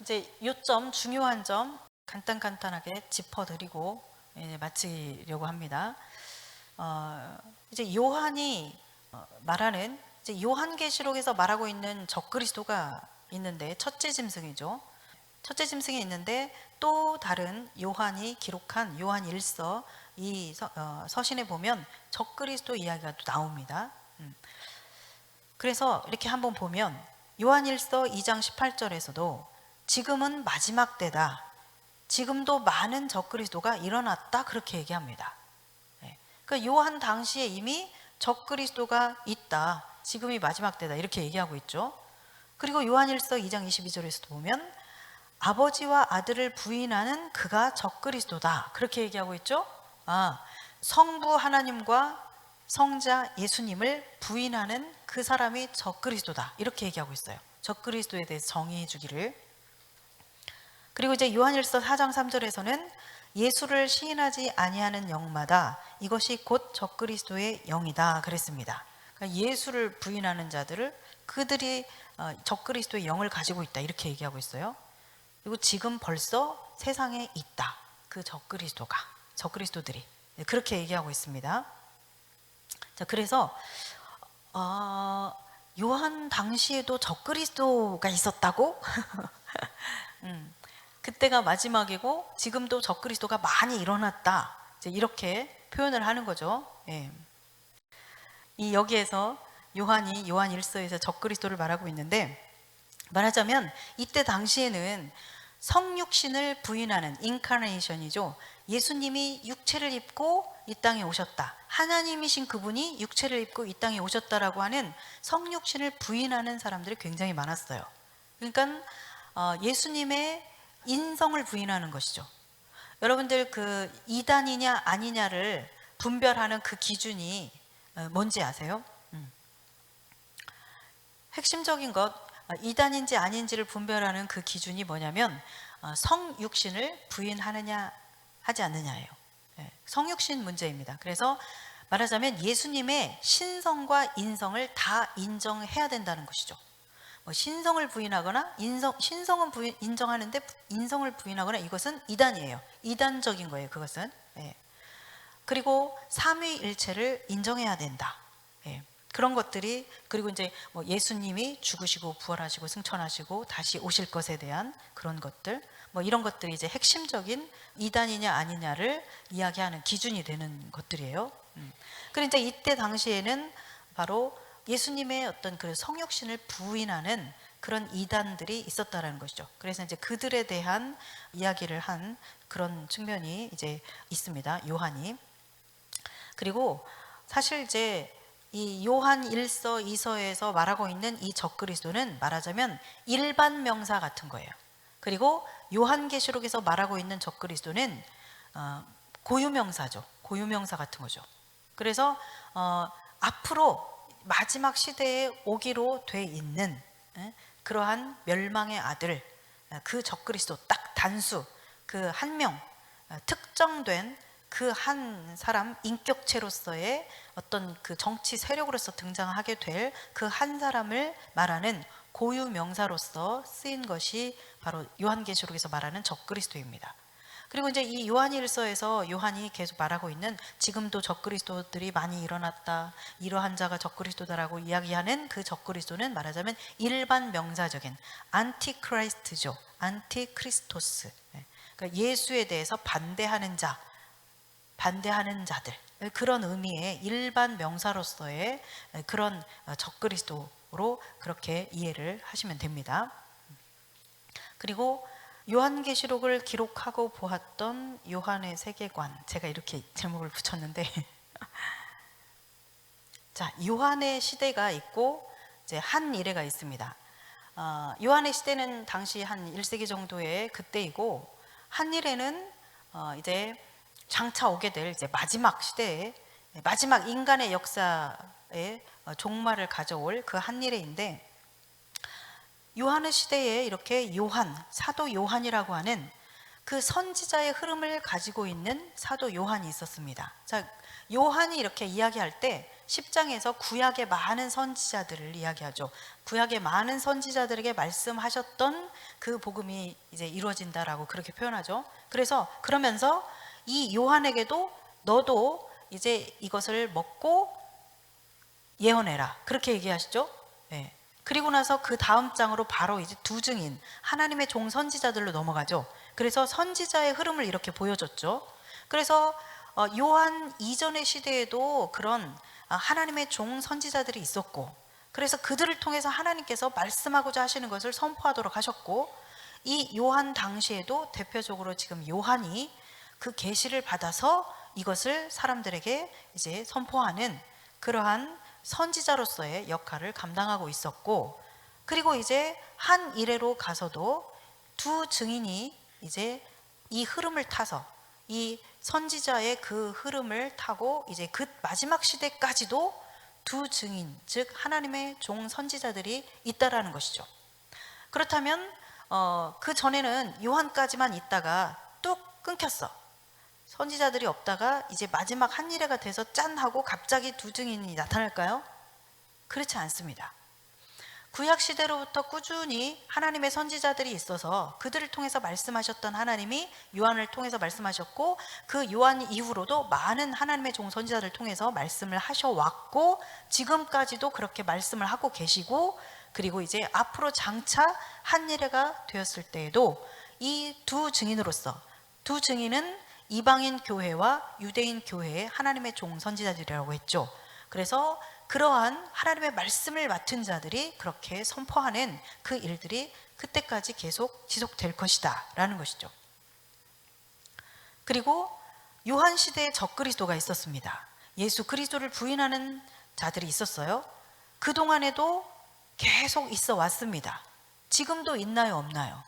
이제 요점, 중요한 점 간단하게 짚어드리고 마치려고 합니다. 이제 요한이 말하는, 이제 요한계시록에서 말하고 있는 적그리스도가 있는데, 첫째 짐승이죠. 첫째 짐승이 있는데, 또 다른 요한이 기록한 요한 1서 이 서신에 보면 적그리스도 이야기가 또 나옵니다. 그래서 이렇게 한번 보면 요한 1서 2장 18절에서도 지금은 마지막 때다, 지금도 많은 적그리스도가 일어났다, 그렇게 얘기합니다. 그러니까 요한 당시에 이미 적그리스도가 있다, 지금이 마지막 때다, 이렇게 얘기하고 있죠. 그리고 요한 1서 2장 22절에서도 보면 아버지와 아들을 부인하는 그가 적그리스도다, 그렇게 얘기하고 있죠. 성부 하나님과 성자 예수님을 부인하는 그 사람이 적그리스도다, 이렇게 얘기하고 있어요. 적그리스도에 대해서 정의해 주기를. 그리고 이제 요한일서 4장 3절에서는 예수를 시인하지 아니하는 영마다 이것이 곧 적그리스도의 영이다, 그랬습니다. 그러니까 예수를 부인하는 자들을, 그들이 적그리스도의 영을 가지고 있다, 이렇게 얘기하고 있어요. 그리고 지금 벌써 세상에 있다, 그 적그리스도들이, 그렇게 얘기하고 있습니다. 자, 그래서 요한 당시에도 적그리스도가 있었다고? 그때가 마지막이고 지금도 적그리스도가 많이 일어났다, 이제 이렇게 표현을 하는 거죠. 이 여기에서 요한이 요한 1서에서 적그리스도를 말하고 있는데, 말하자면 이때 당시에는 성육신을 부인하는 인카네이션이죠. 예수님이 육체를 입고 이 땅에 오셨다, 하나님이신 그분이 육체를 입고 이 땅에 오셨다라고 하는 성육신을 부인하는 사람들이 굉장히 많았어요. 그러니까 예수님의 인성을 부인하는 것이죠. 여러분들 그 이단이냐 아니냐를 분별하는 그 기준이 뭔지 아세요? 핵심적인 것, 이단인지 아닌지를 분별하는 그 기준이 뭐냐면 성육신을 부인하느냐 하지 않느냐예요. 성육신 문제입니다. 그래서 말하자면 예수님의 신성과 인성을 다 인정해야 된다는 것이죠. 신성을 부인하거나 신성은 인정하는데 인성을 부인하거나, 이것은 이단이에요. 이단적인 거예요, 그것은. 그리고 삼위일체를 인정해야 된다. 그런 것들이, 그리고 이제 예수님이 죽으시고 부활하시고 승천하시고 다시 오실 것에 대한 그런 것들, 이런 것들이 이제 핵심적인 이단이냐 아니냐를 이야기하는 기준이 되는 것들이에요. 그런데 이때 당시에는 바로 예수님의 어떤 그 성육신을 부인하는 그런 이단들이 있었다라는 것이죠. 그래서 이제 그들에 대한 이야기를 한 그런 측면이 이제 있습니다, 요한이. 그리고 사실 이제 이 요한 1서 2서에서 말하고 있는 이 적그리스도는 말하자면 일반 명사 같은 거예요. 그리고 요한계시록에서 말하고 있는 적그리스도는 고유명사죠. 고유명사 같은 거죠. 그래서 앞으로 마지막 시대에 오기로 돼 있는 그러한 멸망의 아들, 그 적그리스도, 딱 단수, 그 한 명, 특정된 그 한 사람, 인격체로서의 어떤 그 정치 세력으로서 등장하게 될 그 한 사람을 말하는 고유 명사로서 쓰인 것이 바로 요한계시록에서 말하는 적그리스도입니다. 그리고 이제 이 요한일서에서 요한이 계속 말하고 있는 지금도 적그리스도들이 많이 일어났다, 이러한 자가 적그리스도다라고 이야기하는 그 적그리스도는 말하자면 일반 명사적인 안티크라이스트죠. 안티크리스토스. 그러니까 예수에 대해서 반대하는 자, 반대하는 자들, 그런 의미의 일반 명사로서의 그런 적그리스도로 그렇게 이해를 하시면 됩니다. 그리고 요한계시록을 기록하고 보았던 요한의 세계관, 제가 이렇게 제목을 붙였는데 자, 요한의 시대가 있고 이제 한 이래가 있습니다. 요한의 시대는 당시 한 1세기 정도의 그때이고, 한 이래는 이제 장차 오게 될 이제 마지막 시대에, 마지막 인간의 역사에 종말을 가져올 그 한 이래인데, 요한의 시대에 이렇게 요한, 사도 요한이라고 하는 그 선지자의 흐름을 가지고 있는 사도 요한이 있었습니다. 자, 요한이 이렇게 이야기할 때 10장에서 구약의 많은 선지자들을 이야기하죠. 구약의 많은 선지자들에게 말씀하셨던 그 복음이 이제 이루어진다라고 그렇게 표현하죠. 그래서 그러면서 이 요한에게도 너도 이제 이것을 먹고 예언해라, 그렇게 얘기하시죠. 네. 그리고 나서 그 다음 장으로 바로 이제 두 증인, 하나님의 종 선지자들로 넘어가죠. 그래서 선지자의 흐름을 이렇게 보여줬죠. 그래서 요한 이전의 시대에도 그런 하나님의 종 선지자들이 있었고, 그래서 그들을 통해서 하나님께서 말씀하고자 하시는 것을 선포하도록 하셨고, 이 요한 당시에도 대표적으로 지금 요한이 그 계시를 받아서 이것을 사람들에게 이제 선포하는 그러한 선지자로서의 역할을 감당하고 있었고, 그리고 이제 한 이래로 가서도 두 증인이 이제 이 흐름을 타서, 이 선지자의 그 흐름을 타고 이제 그 마지막 시대까지도 두 증인, 즉 하나님의 종 선지자들이 있다라는 것이죠. 그렇다면 그 전에는 요한까지만 있다가 뚝 끊겼어. 선지자들이 없다가 이제 마지막 한 일회가 돼서 짠 하고 갑자기 두 증인이 나타날까요? 그렇지 않습니다. 구약 시대로부터 꾸준히 하나님의 선지자들이 있어서 그들을 통해서 말씀하셨던 하나님이 요한을 통해서 말씀하셨고, 그 요한 이후로도 많은 하나님의 종 선지자들을 통해서 말씀을 하셔왔고, 지금까지도 그렇게 말씀을 하고 계시고, 그리고 이제 앞으로 장차 한 일회가 되었을 때에도 이 두 증인으로서, 두 증인은 이방인 교회와 유대인 교회의 하나님의 종 선지자들이라고 했죠. 그래서 그러한 하나님의 말씀을 맡은 자들이 그렇게 선포하는 그 일들이 그때까지 계속 지속될 것이다 라는 것이죠. 그리고 요한 시대에 적그리스도가 있었습니다. 예수 그리스도를 부인하는 자들이 있었어요. 그동안에도 계속 있어 왔습니다. 지금도 있나요, 없나요?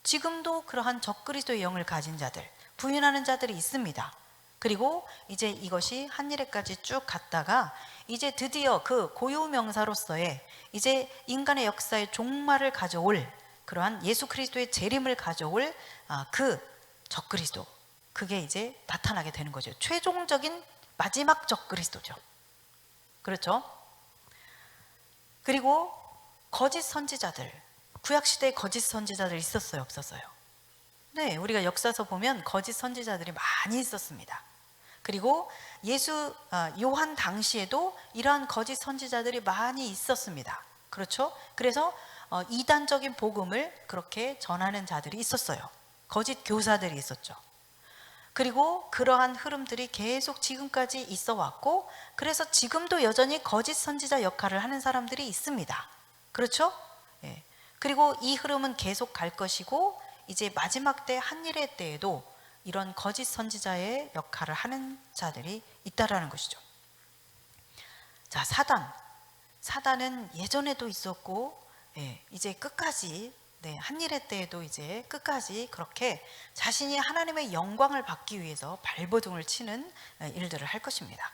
지금도 그러한 적그리스도의 영을 가진 자들, 부인하는 자들이 있습니다. 그리고 이제 이것이 한 일회까지 쭉 갔다가 이제 드디어 그 고유명사로서의 이제 인간의 역사의 종말을 가져올 그러한 예수 그리스도의 재림을 가져올 그 적그리스도, 그게 이제 나타나게 되는 거죠. 최종적인 마지막 적그리스도죠. 그렇죠? 그리고 거짓 선지자들, 구약시대에 거짓 선지자들 있었어요, 없었어요? 네, 우리가 역사서 보면 거짓 선지자들이 많이 있었습니다. 그리고 요한 당시에도 이러한 거짓 선지자들이 많이 있었습니다. 그렇죠? 그래서 이단적인 복음을 그렇게 전하는 자들이 있었어요. 거짓 교사들이 있었죠. 그리고 그러한 흐름들이 계속 지금까지 있어 왔고, 그래서 지금도 여전히 거짓 선지자 역할을 하는 사람들이 있습니다. 그렇죠? 예. 그리고 이 흐름은 계속 갈 것이고, 이제 마지막 때 한일회 때에도 이런 거짓 선지자의 역할을 하는 자들이 있다라는 것이죠. 자, 사단은 예전에도 있었고, 이제 끝까지, 한일회 때에도 이제 끝까지 그렇게 자신이 하나님의 영광을 받기 위해서 발버둥을 치는 일들을 할 것입니다.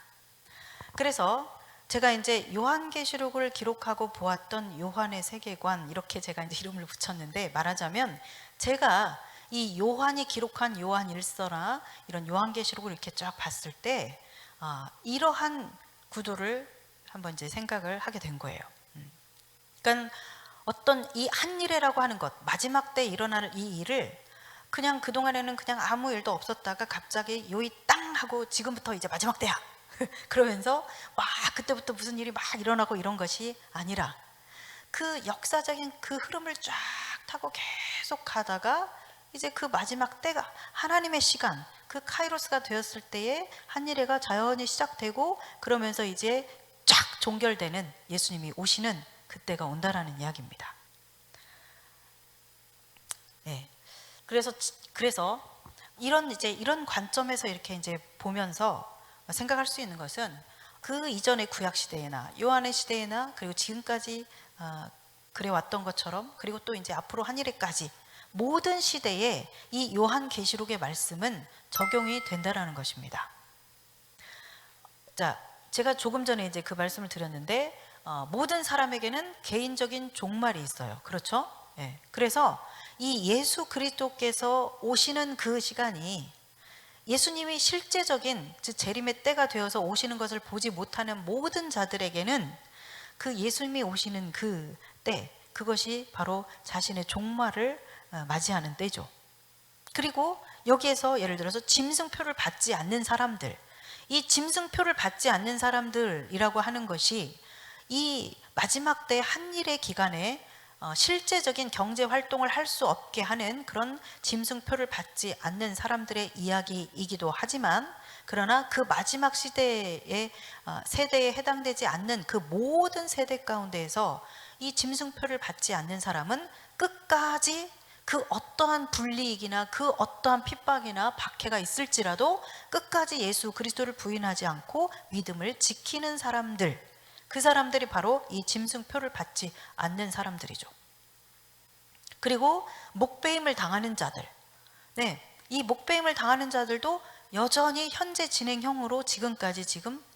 그래서 제가 이제 요한계시록을 기록하고 보았던 요한의 세계관, 이렇게 제가 이제 이름을 붙였는데, 말하자면 제가 이 요한이 기록한 요한 일서나 이런 요한계시록을 이렇게 쫙 봤을 때 이러한 구도를 한번 이제 생각을 하게 된 거예요. 그러니까 어떤 이 한일회라고 하는 것, 마지막 때 일어날 이 일을 그냥 그동안에는 그냥 아무 일도 없었다가 갑자기 요이 땅 하고 지금부터 이제 마지막 때야 그러면서 막 그때부터 무슨 일이 막 일어나고 이런 것이 아니라, 그 역사적인 그 흐름을 쫙 타고 계속 가다가 이제 그 마지막 때가 하나님의 시간, 그 카이로스가 되었을 때에 한일회가 자연히 시작되고, 그러면서 이제 쫙 종결되는, 예수님이 오시는 그때가 온다라는 이야기입니다. 네. 그래서 이런 관점에서 이렇게 이제 보면서 생각할 수 있는 것은, 그 이전의 구약 시대나 요한의 시대나 그리고 지금까지 그래 왔던 것처럼, 그리고 또 이제 앞으로 한일회까지 모든 시대에 이 요한계시록의 말씀은 적용이 된다라는 것입니다. 자, 제가 조금 전에 이제 그 말씀을 드렸는데, 모든 사람에게는 개인적인 종말이 있어요. 그렇죠? 그래서 이 예수 그리스도께서 오시는 그 시간이 예수님이 실제적인 즉 재림의 때가 되어서 오시는 것을 보지 못하는 모든 자들에게는 그 예수님이 오시는 그 때, 그것이 바로 자신의 종말을 맞이하는 때죠. 그리고 여기에서 예를 들어서 짐승표를 받지 않는 사람들, 이 짐승표를 받지 않는 사람들이라고 하는 것이 이 마지막 때 한일의 기간에 실제적인 경제 활동을 할 수 없게 하는 그런 짐승표를 받지 않는 사람들의 이야기이기도 하지만, 그러나 그 마지막 시대의 세대에 해당되지 않는 그 모든 세대 가운데에서 이 짐승표를 받지 않는 사람은 끝까지 그 어떠한 불이익이나 그 어떠한 핍박이나 박해가 있을지라도 끝까지 예수 그리스도를 부인하지 않고 믿음을 지키는 사람들, 그 사람들이 바로 이 짐승표를 받지 않는 사람들이죠. 그리고 목배임을 당하는 자들, 이 목배임을 당하는 자들도 여전히 현재 진행형으로 지금까지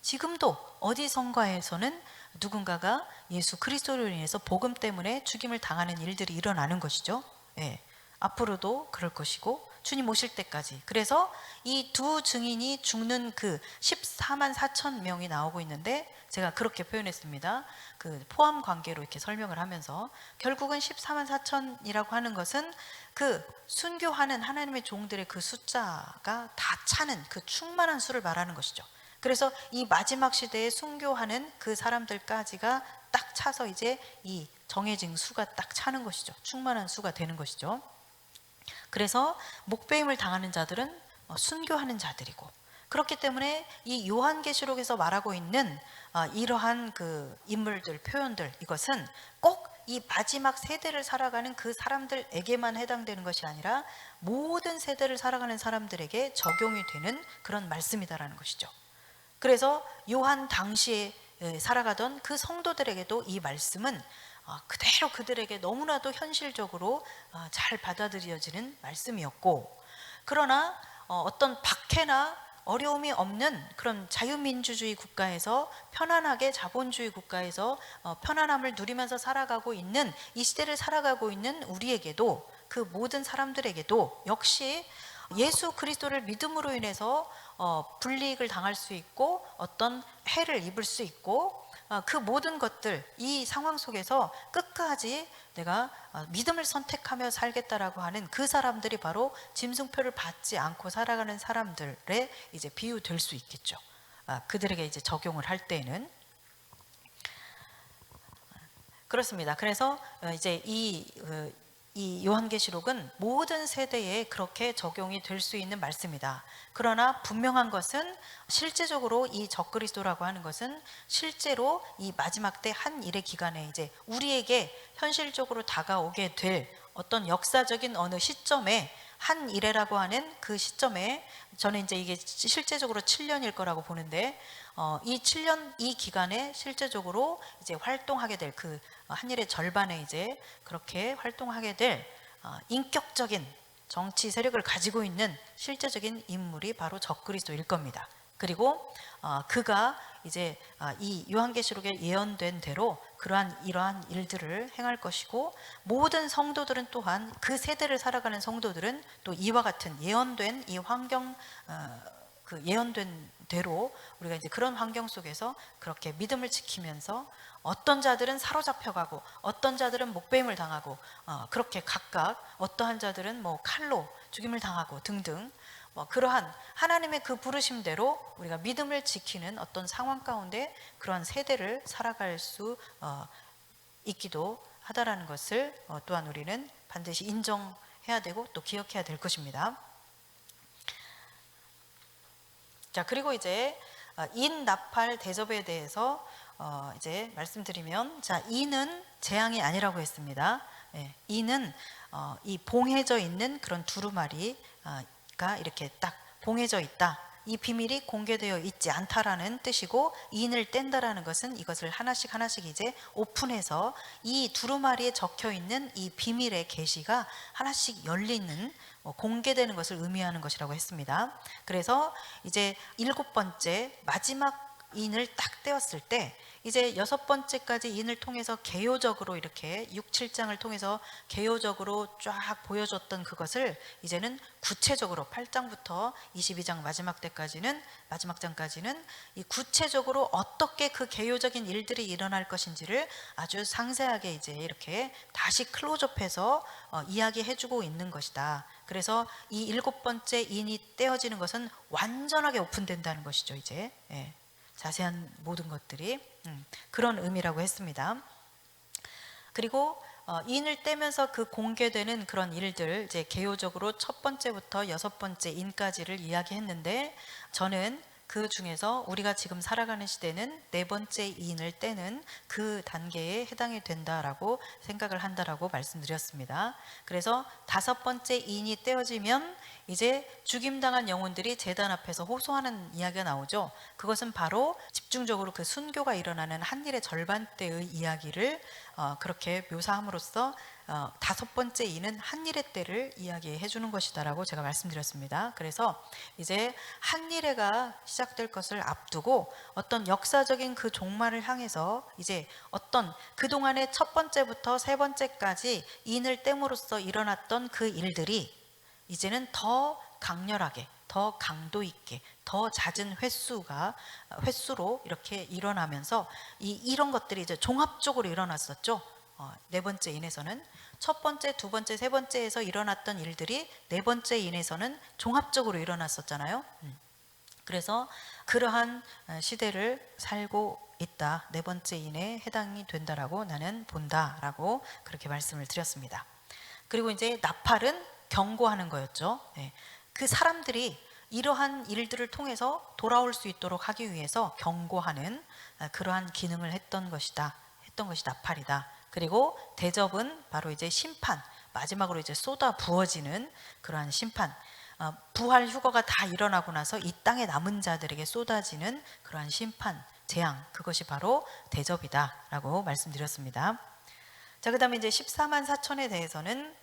지금도 어디선가에서는 누군가가 예수 그리스도로 인해서 복음 때문에 죽임을 당하는 일들이 일어나는 것이죠. 앞으로도 그럴 것이고 주님 오실 때까지. 그래서 이 두 증인이 죽는 그 14만 4천 명이 나오고 있는데, 제가 그렇게 표현했습니다. 그 포함 관계로 이렇게 설명을 하면서 결국은 14만 4천이라고 하는 것은 그 순교하는 하나님의 종들의 그 숫자가 다 차는 그 충만한 수를 말하는 것이죠. 그래서 이 마지막 시대에 순교하는 그 사람들까지가 딱 차서 이제 이 정해진 수가 딱 차는 것이죠. 충만한 수가 되는 것이죠. 그래서 목배임을 당하는 자들은 순교하는 자들이고, 그렇기 때문에 이 요한계시록에서 말하고 있는 이러한 그 인물들, 표현들, 이것은 꼭 이 마지막 세대를 살아가는 그 사람들에게만 해당되는 것이 아니라 모든 세대를 살아가는 사람들에게 적용이 되는 그런 말씀이다라는 것이죠. 그래서 요한 당시에 살아가던 그 성도들에게도 이 말씀은 그대로 그들에게 너무나도 현실적으로 잘 받아들여지는 말씀이었고, 그러나 어떤 박해나 어려움이 없는 그런 자유민주주의 국가에서, 편안하게 자본주의 국가에서 편안함을 누리면서 살아가고 있는 이 시대를 살아가고 있는 우리에게도, 그 모든 사람들에게도 역시 예수 그리스도를 믿음으로 인해서 불이익을 당할 수 있고 어떤 해를 입을 수 있고, 그 모든 것들, 이 상황 속에서 끝까지 내가 믿음을 선택하며 살겠다라고 하는 그 사람들이 바로 짐승표를 받지 않고 살아가는 사람들의 이제 비유될 수 있겠죠. 그들에게 이제 적용을 할 때에는 그렇습니다. 그래서 이제 이 요한계시록은 모든 세대에 그렇게 적용이 될 수 있는 말씀이다. 그러나 분명한 것은 실제적으로 이 적그리스도라고 하는 것은 실제로 이 마지막 때 한 일의 기간에 이제 우리에게 현실적으로 다가오게 될 어떤 역사적인 어느 시점에, 한 일회라고 하는 그 시점에, 저는 이제 이게 실제적으로 7년일 거라고 보는데, 이 7년 이 기간에 실제적으로 이제 활동하게 될 그 한일의 절반에 이제 그렇게 활동하게 될 인격적인 정치 세력을 가지고 있는 실제적인 인물이 바로 적그리스도일 겁니다. 그리고 그가 이제 이 요한계시록에 예언된 대로 이러한 일들을 행할 것이고, 모든 성도들은 또한, 그 세대를 살아가는 성도들은 또 이와 같은 예언된 이 환경, 그 예언된 대로 우리가 이제 그런 환경 속에서 그렇게 믿음을 지키면서 어떤 자들은 사로잡혀가고 어떤 자들은 목배임을 당하고 그렇게 각각 어떠한 자들은 뭐 칼로 죽임을 당하고 등등, 그러한 하나님의 그 부르심대로 우리가 믿음을 지키는 어떤 상황 가운데 그러한 세대를 살아갈 수 있기도 하다라는 것을 또한 우리는 반드시 인정해야 되고 또 기억해야 될 것입니다. 자, 그리고 이제 인나팔 대접에 대해서 이제 말씀드리면, 자, 인은 재앙이 아니라고 했습니다. 인은 이 봉해져 있는 그런 두루마리가 이렇게 딱 봉해져 있다, 이 비밀이 공개되어 있지 않다라는 뜻이고, 인을 뗀다라는 것은 이것을 하나씩 하나씩 이제 오픈해서 이 두루마리에 적혀 있는 이 비밀의 계시가 하나씩 열리는, 공개되는 것을 의미하는 것이라고 했습니다. 그래서 이제 7번째 마지막 인을 딱 떼었을 때 이제 6번째까지 인을 통해서 개요적으로 이렇게 6, 7장을 통해서 개요적으로 쫙 보여줬던 그것을 이제는 구체적으로 8장부터 22장 마지막 장까지는 이 구체적으로 어떻게 그 개요적인 일들이 일어날 것인지를 아주 상세하게 이제 이렇게 다시 클로즈업해서 이야기해주고 있는 것이다. 그래서 이 7번째 인이 떼어지는 것은 완전하게 오픈된다는 것이죠. 이제 자세한 모든 것들이 그런 의미라고 했습니다. 그리고 인을 떼면서 그 공개되는 그런 일들, 이제 개요적으로 첫 번째부터 6번째 인까지를 이야기했는데, 저는 그 중에서 우리가 지금 살아가는 시대는 4번째 인을 떼는 그 단계에 해당이 된다라고 생각을 한다라고 말씀드렸습니다. 그래서 5번째 인이 떼어지면 이제 죽임당한 영혼들이 제단 앞에서 호소하는 이야기가 나오죠. 그것은 바로 집중적으로 그 순교가 일어나는 한일의 절반 때의 이야기를 그렇게 묘사함으로써 5번째 이는 한일의 때를 이야기해 주는 것이다라고 제가 말씀드렸습니다. 그래서 이제 한일회가 시작될 것을 앞두고 어떤 역사적인 그 종말을 향해서 이제 어떤 그동안의 첫 번째부터 세 번째까지 인을 땜으로써 일어났던 그 일들이 이제는 더 강렬하게, 더 강도 있게, 더 잦은 횟수로 이렇게 일어나면서 이런 것들이 이제 종합적으로 일어났었죠. 4번째 인에서는 첫 번째, 두 번째, 세 번째에서 일어났던 일들이 4번째 인에서는 종합적으로 일어났었잖아요. 그래서 그러한 시대를 살고 있다. 4번째 인에 해당이 된다라고 나는 본다라고 그렇게 말씀을 드렸습니다. 그리고 이제 나팔은 경고하는 거였죠. 그 사람들이 이러한 일들을 통해서 돌아올 수 있도록 하기 위해서 경고하는 그러한 기능을 했던 것이 나팔이다. 그리고 대접은 바로 이제 심판, 마지막으로 이제 쏟아 부어지는 그러한 심판, 부활 휴거가 다 일어나고 나서 이 땅에 남은 자들에게 쏟아지는 그러한 심판, 재앙, 그것이 바로 대접이다라고 말씀드렸습니다. 자, 그다음에 이제 14만 4천에 대해서는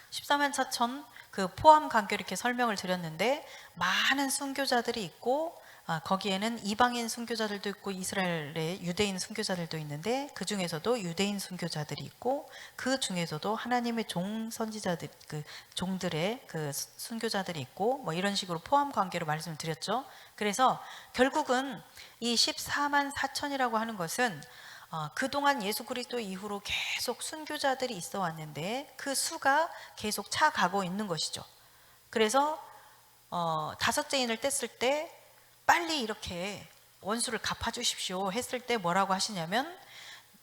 14만 4천 그 포함 관계를 이렇게 설명을 드렸는데, 많은 순교자들이 있고 거기에는 이방인 순교자들도 있고 이스라엘의 유대인 순교자들도 있는데, 그 중에서도 유대인 순교자들이 있고 그 중에서도 하나님의 종 선지자들, 그 종들의 그 순교자들이 있고 뭐 이런 식으로 포함 관계로 말씀을 드렸죠. 그래서 결국은 이 14만 4천이라고 하는 것은 그동안 예수 그리스도 이후로 계속 순교자들이 있어 왔는데 그 수가 계속 차가고 있는 것이죠. 그래서 5째 인을 뗐을 때 빨리 이렇게 원수를 갚아주십시오 했을 때 뭐라고 하시냐면,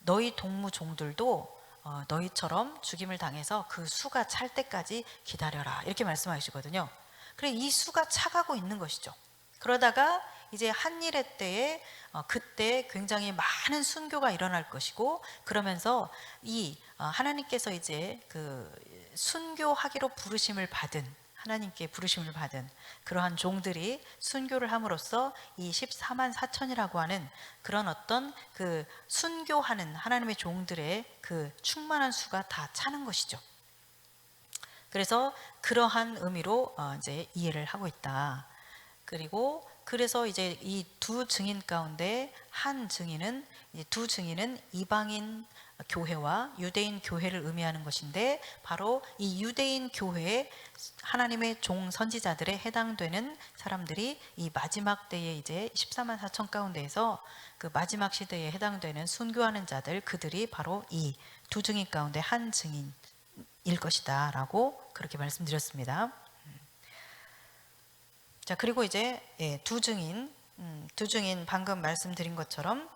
너희 동무 종들도 너희처럼 죽임을 당해서 그 수가 찰 때까지 기다려라, 이렇게 말씀하시거든요. 그래, 이 수가 차가고 있는 것이죠. 그러다가 이제 한일의 때에 그때 굉장히 많은 순교가 일어날 것이고, 그러면서 이 하나님께서 이제 그 순교하기로 하나님께 부르심을 받은 그러한 종들이 순교를 함으로써 이 14만 4천이라고 하는 그런 어떤 그 순교하는 하나님의 종들의 그 충만한 수가 다 차는 것이죠. 그래서 그러한 의미로 이제 이해를 하고 있다. 그리고 그래서 이제 이 두 증인 가운데 두 증인은 이방인 교회와 유대인 교회를 의미하는 것인데, 바로 이 유대인 교회에 하나님의 종 선지자들에 해당되는 사람들이 이 마지막 때에 이제 14만 4천 가운데에서 그 마지막 시대에 해당되는 순교하는 자들, 그들이 바로 이 두 증인 가운데 한 증인일 것이다 라고 그렇게 말씀드렸습니다. 자, 그리고 이제 두 증인 방금 말씀드린 것처럼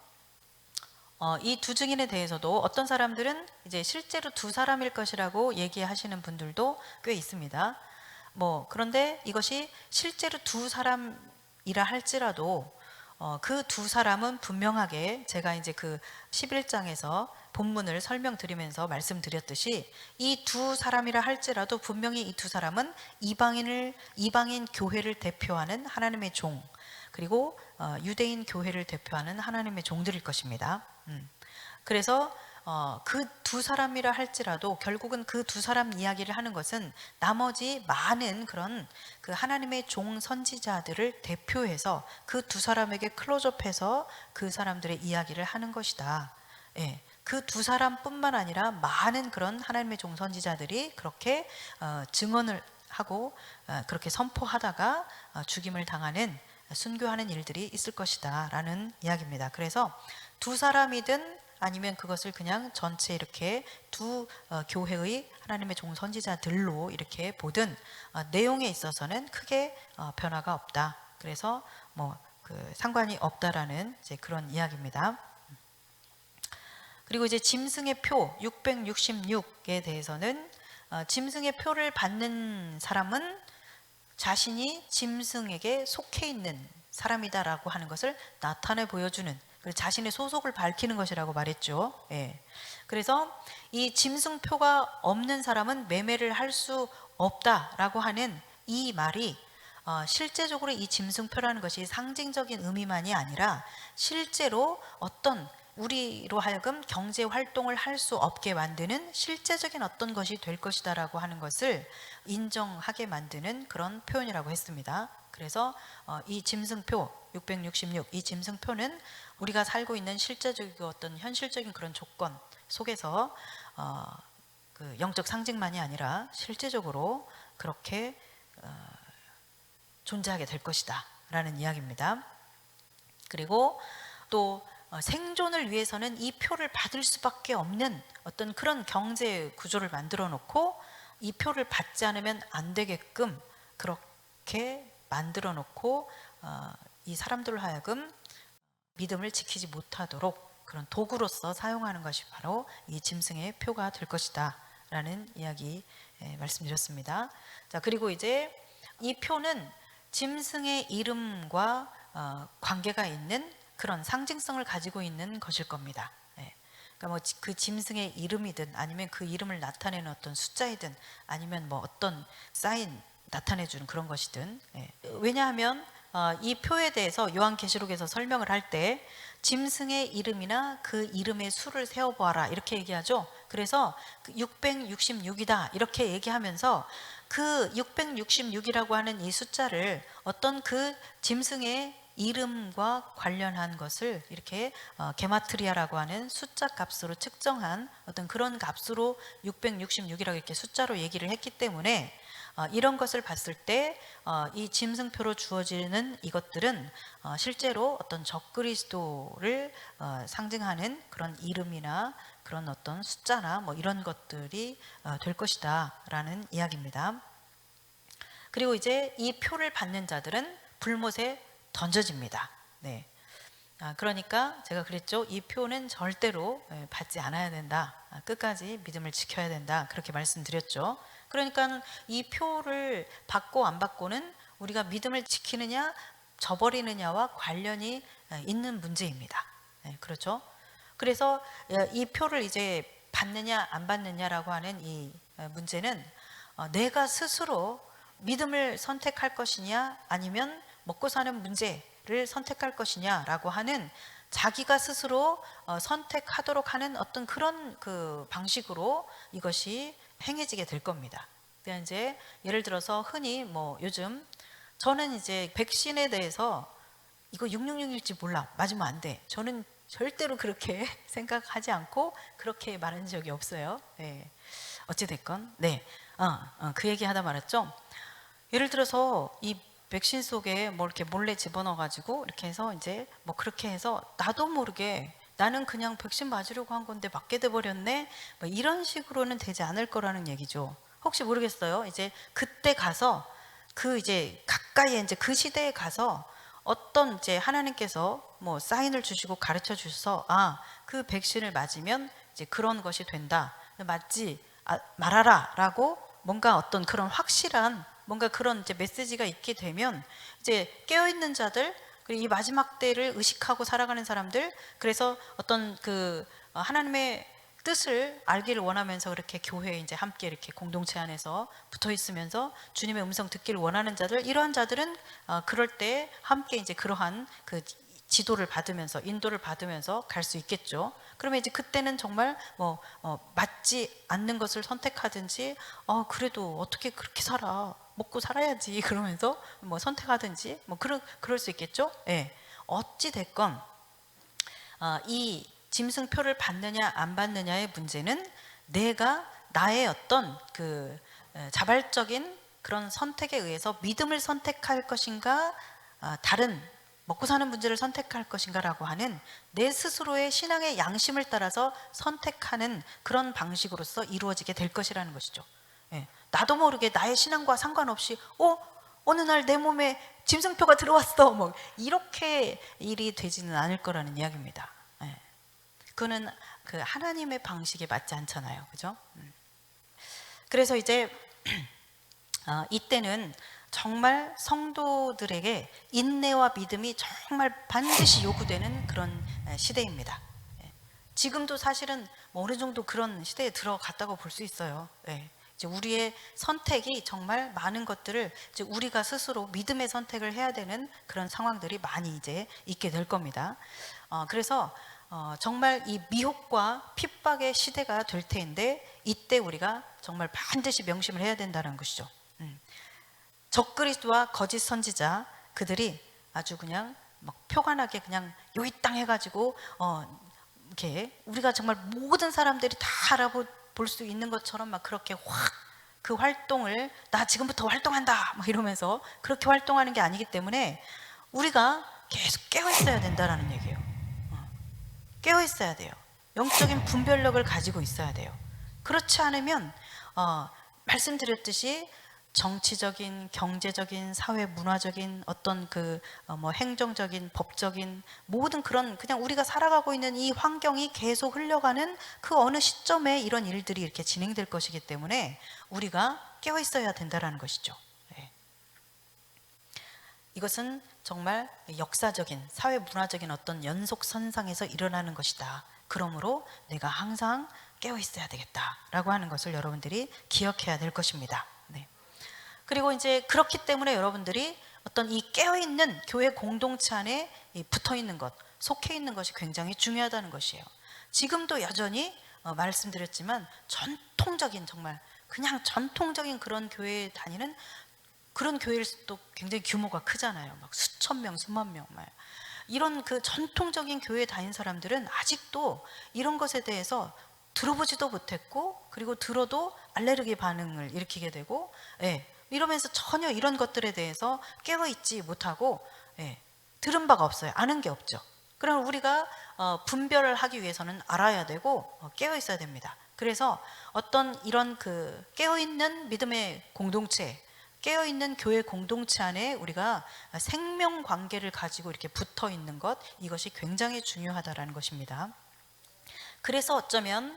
이 두 증인에 대해서도 어떤 사람들은 이제 실제로 두 사람일 것이라고 얘기하시는 분들도 꽤 있습니다. 그런데 이것이 실제로 두 사람이라 할지라도 그 두 사람은 분명하게 제가 이제 그 11장에서 본문을 설명드리면서 말씀드렸듯이, 이 두 사람이라 할지라도 분명히 이 두 사람은 이방인 교회를 대표하는 하나님의 종, 그리고 유대인 교회를 대표하는 하나님의 종들일 것입니다. 그래서 그 두 사람이라 할지라도 결국은 그 두 사람 이야기를 하는 것은 나머지 많은 그런 그 하나님의 종 선지자들을 대표해서 그 두 사람에게 클로즈업해서 그 사람들의 이야기를 하는 것이다. 예, 그 두 사람뿐만 아니라 많은 그런 하나님의 종 선지자들이 그렇게 증언을 하고 그렇게 선포하다가 죽임을 당하는 순교하는 일들이 있을 것이다 라는 이야기입니다. 그래서 두 사람이든 아니면 그것을 그냥 전체 이렇게 두 교회의 하나님의 종 선지자들로 이렇게 보든 내용에 있어서는 크게 변화가 없다. 그래서 뭐 그 상관이 없다라는 이제 그런 이야기입니다. 그리고 이제 짐승의 표 666에 대해서는 짐승의 표를 받는 사람은 자신이 짐승에게 속해 있는 사람이다라고 하는 것을 나타내 보여주는, 자신의 소속을 밝히는 것이라고 말했죠. 예. 그래서 이 짐승표가 없는 사람은 매매를 할 수 없다라고 하는 이 말이 실제적으로 이 짐승표라는 것이 상징적인 의미만이 아니라 실제로 어떤 우리로 하여금 경제 활동을 할 수 없게 만드는 실제적인 어떤 것이 될 것이다라고 하는 것을 인정하게 만드는 그런 표현이라고 했습니다. 그래서 이 짐승표 666, 이 짐승표는 우리가 살고 있는 실제적인 어떤 현실적인 그런 조건 속에서 그 영적 상징만이 아니라 실제적으로 그렇게 존재하게 될 것이다 라는 이야기입니다. 그리고 또 생존을 위해서는 이 표를 받을 수밖에 없는 어떤 그런 경제 구조를 만들어 놓고 이 표를 받지 않으면 안 되게끔 그렇게 만들어 놓고 이 사람들로 하여금 믿음을 지키지 못하도록 그런 도구로서 사용하는 것이 바로 이 짐승의 표가 될 것이다 라는 이야기 말씀드렸습니다. 자, 그리고 이제 이 표는 짐승의 이름과 관계가 있는 그런 상징성을 가지고 있는 것일 겁니다. 그러니까 뭐 그 짐승의 이름이든 아니면 그 이름을 나타내는 어떤 숫자이든 아니면 뭐 어떤 사인 나타내주는 그런 것이든. 왜냐하면 이 표에 대해서 요한계시록에서 설명을 할 때 짐승의 이름이나 그 이름의 수를 세어보아라 이렇게 얘기하죠. 그래서 666이다 이렇게 얘기하면서 그 666이라고 하는 이 숫자를 어떤 그 짐승의 이름과 관련한 것을 이렇게 게마트리아라고 하는 숫자 값으로 측정한 어떤 그런 값으로 666이라고 이렇게 숫자로 얘기를 했기 때문에 이런 것을 봤을 때 이 짐승표로 주어지는 이것들은 실제로 어떤 적그리스도를 상징하는 그런 이름이나 그런 어떤 숫자나 뭐 이런 것들이 될 것이다 라는 이야기입니다. 그리고 이제 이 표를 받는 자들은 불못에 던져집니다. 네. 그러니까 제가 그랬죠. 이 표는 절대로 받지 않아야 된다. 끝까지 믿음을 지켜야 된다. 그렇게 말씀드렸죠. 그러니까 이 표를 받고 안 받고는 우리가 믿음을 지키느냐 저버리느냐와 관련이 있는 문제입니다. 네, 그렇죠. 그래서 이 표를 이제 받느냐 안 받느냐라고 하는 이 문제는 내가 스스로 믿음을 선택할 것이냐 아니면 먹고 사는 문제를 선택할 것이냐라고 하는 자기가 스스로 선택하도록 하는 어떤 그런 그 방식으로 이것이 행해지게 될 겁니다. 그냥 이제 예를 들어서 흔히 뭐 요즘 저는 이제 백신에 대해서 이거 666일지 몰라 맞으면 안 돼. 저는 절대로 그렇게 생각하지 않고 그렇게 말한 적이 없어요. 네. 어찌됐건 네, 그 얘기 하다 말았죠. 예를 들어서 이 백신 속에 뭐 이렇게 몰래 집어넣어 가지고 이렇게 해서 이제 뭐 그렇게 해서 나도 모르게 나는 그냥 백신 맞으려고 한 건데 맞게 돼 버렸네. 뭐 이런 식으로는 되지 않을 거라는 얘기죠. 혹시 모르겠어요. 이제 그때 가서 그 이제 가까이에 이제 그 시대에 가서 어떤 이제 하나님께서 뭐 사인을 주시고 가르쳐 주셔서 그 백신을 맞으면 이제 그런 것이 된다. 맞지 말아라라고 뭔가 어떤 그런 확실한 뭔가 그런 이제 메시지가 있게 되면 이제 깨어있는 자들 그리고 이 마지막 때를 의식하고 살아가는 사람들 그래서 어떤 그 하나님의 뜻을 알기를 원하면서 그렇게 교회에 이제 함께 이렇게 공동체 안에서 붙어 있으면서 주님의 음성 듣기를 원하는 자들 이러한 자들은 그럴 때 함께 이제 그러한 그 지도를 받으면서 인도를 받으면서 갈 수 있겠죠. 그러면 이제 그때는 정말 맞지 않는 것을 선택하든지, 그래도 어떻게 그렇게 살아, 먹고 살아야지 그러면서 선택하든지 그럴 수 있겠죠. 예. 어찌 됐건 이 짐승표를 받느냐 안 받느냐의 문제는 내가 나의 어떤 그 자발적인 그런 선택에 의해서 믿음을 선택할 것인가, 다른 먹고 사는 문제를 선택할 것인가라고 하는 내 스스로의 신앙의 양심을 따라서 선택하는 그런 방식으로서 이루어지게 될 것이라는 것이죠. 예. 나도 모르게 나의 신앙과 상관없이 어느 날 내 몸에 짐승표가 들어왔어, 이렇게 일이 되지는 않을 거라는 이야기입니다. 예. 그거는 그 하나님의 방식에 맞지 않잖아요, 그죠? 그래서 이제 이때는 정말 성도들에게 인내와 믿음이 정말 반드시 요구되는 그런 시대입니다. 예. 지금도 사실은 어느 정도 그런 시대에 들어갔다고 볼 수 있어요. 예. 이제 우리의 선택이 정말 많은 것들을 이제 우리가 스스로 믿음의 선택을 해야 되는 그런 상황들이 많이 이제 있게 될 겁니다. 그래서 정말 이 미혹과 핍박의 시대가 될 텐데, 이때 우리가 정말 반드시 명심을 해야 된다는 것이죠. 적그리스도와 거짓 선지자, 그들이 아주 그냥 막 표관하게 그냥 요이땅 해가지고 이렇게 우리가 정말 모든 사람들이 다 알아볼 수 있는 것처럼 막 그렇게 확 그 활동을, 나 지금부터 활동한다 막 이러면서 그렇게 활동하는 게 아니기 때문에 우리가 계속 깨어 있어야 된다라는 얘기예요. 깨어 있어야 돼요. 영적인 분별력을 가지고 있어야 돼요. 그렇지 않으면 말씀드렸듯이 정치적인, 경제적인, 사회 문화적인 어떤 행정적인, 법적인 모든 그런 그냥 우리가 살아가고 있는 이 환경이 계속 흘려가는 그 어느 시점에 이런 일들이 이렇게 진행될 것이기 때문에 우리가 깨어 있어야 된다라는 것이죠. 네. 이것은 정말 역사적인, 사회 문화적인 어떤 연속선상에서 일어나는 것이다. 그러므로 내가 항상 깨어 있어야 되겠다라고 하는 것을 여러분들이 기억해야 될 것입니다. 네. 그리고 이제 그렇기 때문에 여러분들이 어떤 이 깨어있는 교회 공동체 안에 붙어 있는 것, 속해 있는 것이 굉장히 중요하다는 것이에요. 지금도 여전히 말씀드렸지만 전통적인, 정말 그냥 전통적인 그런 교회에 다니는 그런 교회일수도 굉장히 규모가 크잖아요. 막 수천 명, 수만 명, 이런 그 전통적인 교회에 다닌 사람들은 아직도 이런 것에 대해서 들어보지도 못했고, 그리고 들어도 알레르기 반응을 일으키게 되고, 이러면서 전혀 이런 것들에 대해서 깨어있지 못하고, 들은 바가 없어요. 아는 게 없죠. 그럼 우리가 분별을 하기 위해서는 알아야 되고 깨어있어야 됩니다. 그래서 어떤 이런 그 깨어있는 믿음의 공동체, 깨어있는 교회 공동체 안에 우리가 생명 관계를 가지고 이렇게 붙어 있는 것, 이것이 굉장히 중요하다라는 것입니다. 그래서 어쩌면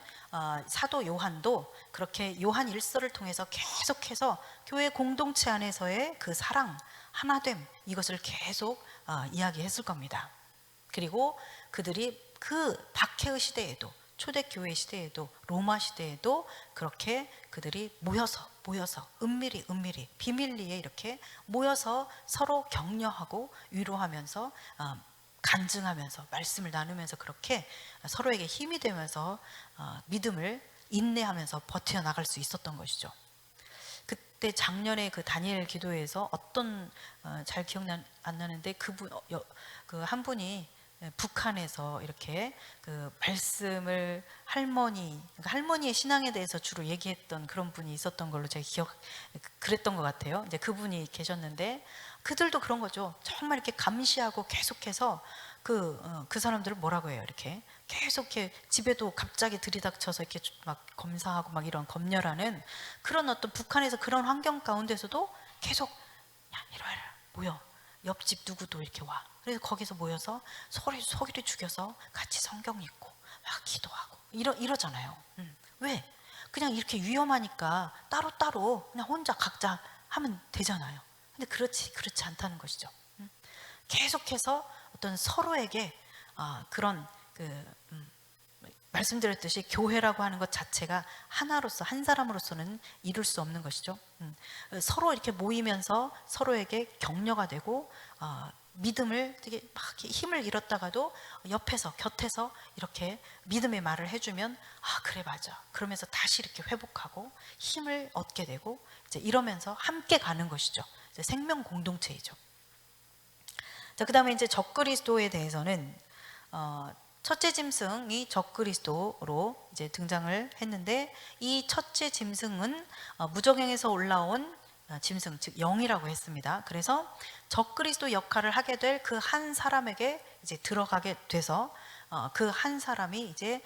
사도 요한도 그렇게 요한 일서를 통해서 계속해서 교회 공동체 안에서의 그 사랑, 하나됨, 이것을 계속 이야기했을 겁니다. 그리고 그들이 그 박해의 시대에도, 초대교회 시대에도, 로마 시대에도 그렇게 그들이 모여서 은밀히 비밀리에 이렇게 모여서 서로 격려하고 위로하면서 간증하면서 말씀을 나누면서 그렇게 서로에게 힘이 되면서 믿음을 인내하면서 버텨나갈 수 있었던 것이죠. 그때 작년에 그 다니엘 기도회에서 어떤 잘 안 나는데 그 한 분이 북한에서 이렇게 그 말씀을 그러니까 할머니의 신앙에 대해서 주로 얘기했던 그런 분이 있었던 걸로 제가 그랬던 것 같아요. 이제 그분이 계셨는데 그들도 그런 거죠. 정말 이렇게 감시하고 계속해서 그 사람들을 뭐라고 해요? 이렇게 계속 이렇게 집에도 갑자기 들이닥쳐서 이렇게 막 검사하고 막 이런 검열하는 그런 어떤 북한에서 그런 환경 가운데서도 계속 야 이리 와라 모여, 옆집 누구도 이렇게 와. 그래서 거기서 모여서 소리를 죽여서 같이 성경 읽고 막 기도하고 이러잖아요. 왜? 그냥 이렇게 위험하니까 따로 그냥 혼자 각자 하면 되잖아요. 근데 그렇지 않다는 것이죠. 계속해서 어떤 서로에게 그런 말씀드렸듯이 교회라고 하는 것 자체가 하나로서, 한 사람으로서는 이룰 수 없는 것이죠. 서로 이렇게 모이면서 서로에게 격려가 되고, 믿음을 되게 막 힘을 잃었다가도 옆에서, 곁에서 이렇게 믿음의 말을 해주면, 그래, 맞아, 그러면서 다시 이렇게 회복하고 힘을 얻게 되고, 이제 이러면서 함께 가는 것이죠. 이제 생명 공동체이죠. 자, 그 다음에 이제 적그리스도에 대해서는 첫째 짐승이 적그리스도로 이제 등장을 했는데, 이 첫째 짐승은 무저갱에서 올라온 짐승, 즉 영이라고 했습니다. 그래서 적그리스도 역할을 하게 될 그 한 사람에게 이제 들어가게 돼서 그 한 사람이 이제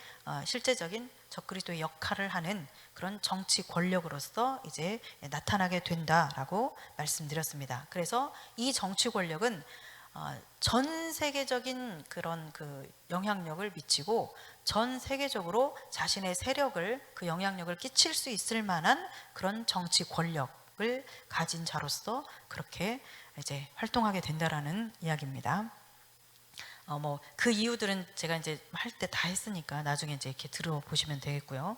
실제적인 적그리스도의 역할을 하는 그런 정치 권력으로서 이제 나타나게 된다라고 말씀드렸습니다. 그래서 이 정치 권력은 전 세계적인 그런 그 영향력을 미치고, 전 세계적으로 자신의 세력을, 그 영향력을 끼칠 수 있을 만한 그런 정치 권력을 가진 자로서 그렇게 이제 활동하게 된다라는 이야기입니다. 뭐 그 이유들은 제가 이제 할 때 다 했으니까 나중에 이제 이렇게 들어보시면 되겠고요.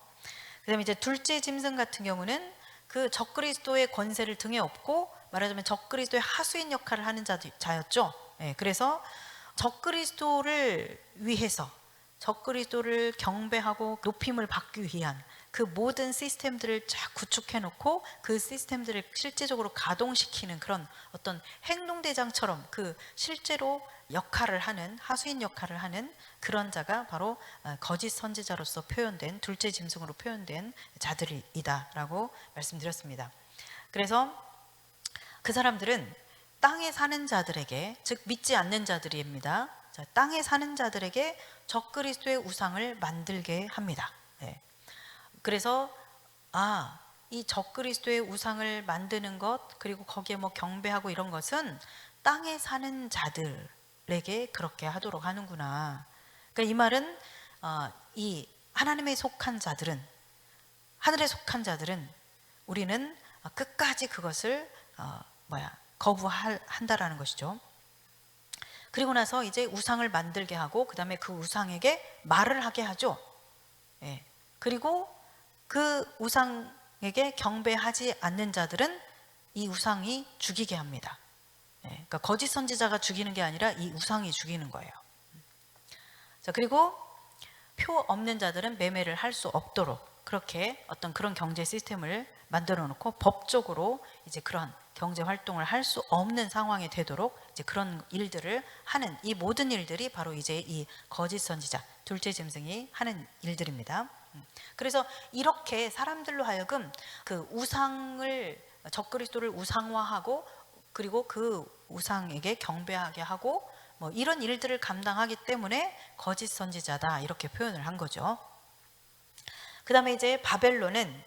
그다음에 이제 둘째 짐승 같은 경우는 그 적그리스도의 권세를 등에 업고, 말하자면 적그리스도의 하수인 역할을 하는 자였죠. 그래서 적그리스도를 위해서, 적그리스도를 경배하고 높임을 받기 위한 그 모든 시스템들을 쫙 구축해 놓고, 그 시스템들을 실제적으로 가동시키는 그런 어떤 행동대장처럼 그 실제로 역할을 하는, 하수인 역할을 하는 그런 자가 바로 거짓 선지자로서 표현된, 둘째 짐승으로 표현된 자들이다라고 말씀드렸습니다. 그래서 그 사람들은 땅에 사는 자들에게, 즉 믿지 않는 자들입니다. 자, 땅에 사는 자들에게 적그리스도의 우상을 만들게 합니다. 그래서 이 적그리스도의 우상을 만드는 것, 그리고 거기에 뭐 경배하고 이런 것은 땅에 사는 자들에게 그렇게 하도록 하는구나. 그러니까 이 말은 이 하나님에 속한 자들은, 하늘에 속한 자들은 우리는 끝까지 그것을 거부한다라는 것이죠. 그리고 나서 이제 우상을 만들게 하고, 그 다음에 그 우상에게 말을 하게 하죠. 그리고 그 우상에게 경배하지 않는 자들은 이 우상이 죽이게 합니다. 그러니까 거짓 선지자가 죽이는 게 아니라 이 우상이 죽이는 거예요. 자, 그리고 표 없는 자들은 매매를 할 수 없도록 그렇게 어떤 그런 경제 시스템을 만들어 놓고, 법적으로 이제 그런 경제 활동을 할 수 없는 상황이 되도록 이제 그런 일들을 하는, 이 모든 일들이 바로 이제 이 거짓 선지자, 둘째 짐승이 하는 일들입니다. 그래서 이렇게 사람들로 하여금 그 우상을, 적그리스도를 우상화하고, 그리고 그 우상에게 경배하게 하고, 뭐 이런 일들을 감당하기 때문에 거짓 선지자다 이렇게 표현을 한 거죠. 그 다음에 이제 바벨론은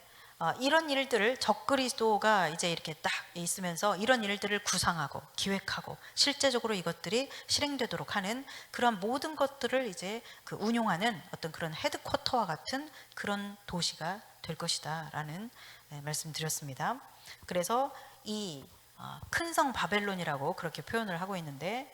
이런 일들을, 적그리스도가 이제 이렇게 딱 있으면서 이런 일들을 구상하고 기획하고 실제적으로 이것들이 실행되도록 하는 그런 모든 것들을 이제 그 운용하는 어떤 그런 헤드쿼터와 같은 그런 도시가 될 것이다 라는 말씀드렸습니다. 그래서 이 큰 성 바벨론이라고 그렇게 표현을 하고 있는데,